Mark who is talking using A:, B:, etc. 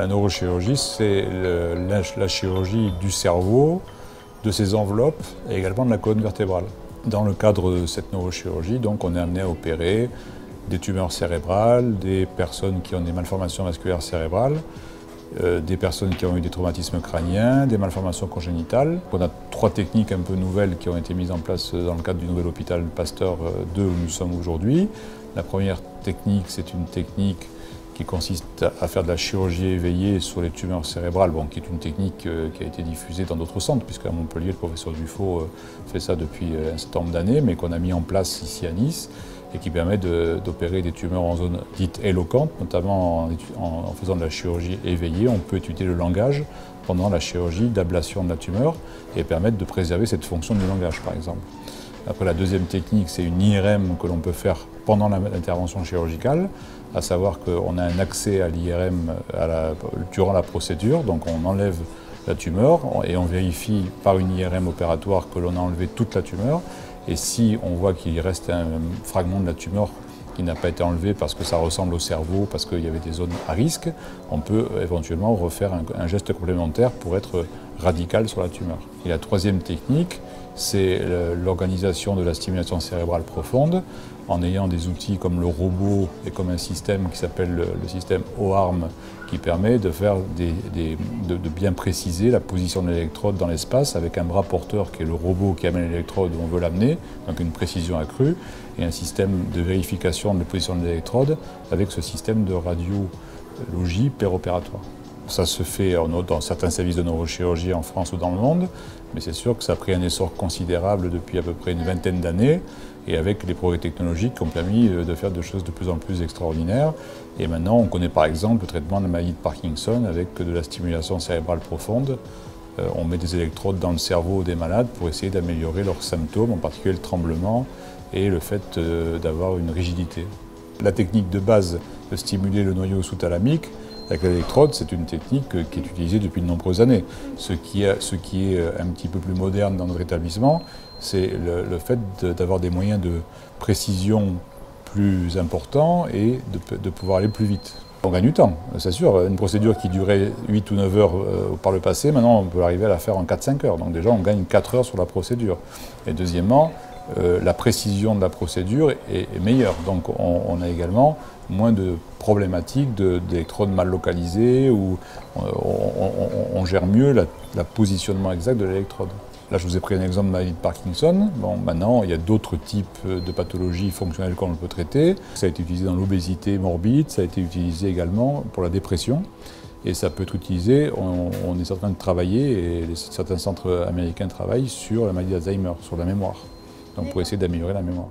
A: La neurochirurgie, c'est la chirurgie du cerveau, de ses enveloppes et également de la colonne vertébrale. Dans le cadre de cette neurochirurgie, donc, on est amené à opérer des tumeurs cérébrales, des personnes qui ont des malformations vasculaires cérébrales, des personnes qui ont eu des traumatismes crâniens, des malformations congénitales. On a 3 techniques un peu nouvelles qui ont été mises en place dans le cadre du nouvel hôpital Pasteur 2 où nous sommes aujourd'hui. La première technique, c'est une technique qui consiste à faire de la chirurgie éveillée sur les tumeurs cérébrales, qui est une technique qui a été diffusée dans d'autres centres, puisqu'à Montpellier, le professeur Dufaux fait ça depuis un certain nombre d'années, mais qu'on a mis en place ici à Nice, et qui permet d'opérer des tumeurs en zone dite éloquente, notamment en faisant de la chirurgie éveillée. On peut étudier le langage pendant la chirurgie d'ablation de la tumeur et permettre de préserver cette fonction du langage, par exemple. Après, la deuxième technique, c'est une IRM que l'on peut faire pendant l'intervention chirurgicale, à savoir qu'on a un accès à l'IRM durant la procédure, donc on enlève la tumeur et on vérifie par une IRM opératoire que l'on a enlevé toute la tumeur. Et si on voit qu'il reste un fragment de la tumeur qui n'a pas été enlevé parce que ça ressemble au cerveau, parce qu'il y avait des zones à risque, on peut éventuellement refaire un geste complémentaire pour être radical sur la tumeur. Et la troisième technique, c'est l'organisation de la stimulation cérébrale profonde en ayant des outils comme le robot et comme un système qui s'appelle le système OARM qui permet de bien préciser la position de l'électrode dans l'espace avec un bras porteur qui est le robot qui amène l'électrode où on veut l'amener, donc une précision accrue, et un système de vérification de la position de l'électrode avec ce système de radiologie péropératoire. Ça se fait dans certains services de neurochirurgie en France ou dans le monde, mais c'est sûr que ça a pris un essor considérable depuis à peu près une vingtaine d'années, et avec les progrès technologiques qui ont permis de faire des choses de plus en plus extraordinaires. Et maintenant, on connaît par exemple le traitement de la maladie de Parkinson avec de la stimulation cérébrale profonde. On met des électrodes dans le cerveau des malades pour essayer d'améliorer leurs symptômes, en particulier le tremblement et le fait d'avoir une rigidité. La technique de base de stimuler le noyau sous-thalamique avec l'électrode, c'est une technique qui est utilisée depuis de nombreuses années. Ce qui est un petit peu plus moderne dans notre établissement, c'est le fait d'avoir des moyens de précision plus importants et de pouvoir aller plus vite. On gagne du temps, c'est sûr. Une procédure qui durait 8 ou 9 heures par le passé, maintenant on peut arriver à la faire en 4-5 heures. Donc déjà on gagne 4 heures sur la procédure. Et deuxièmement, la précision de la procédure est meilleure. Donc on a également moins de problématiques d'électrodes mal localisées, où on gère mieux le positionnement exact de l'électrode. Là, je vous ai pris un exemple de maladie de Parkinson. Bon, maintenant, il y a d'autres types de pathologies fonctionnelles qu'on peut traiter. Ça a été utilisé dans l'obésité morbide, ça a été utilisé également pour la dépression. Et ça peut être utilisé, on est en train de travailler, et certains centres américains travaillent sur la maladie d'Alzheimer, sur la mémoire. Donc pour essayer d'améliorer la mémoire.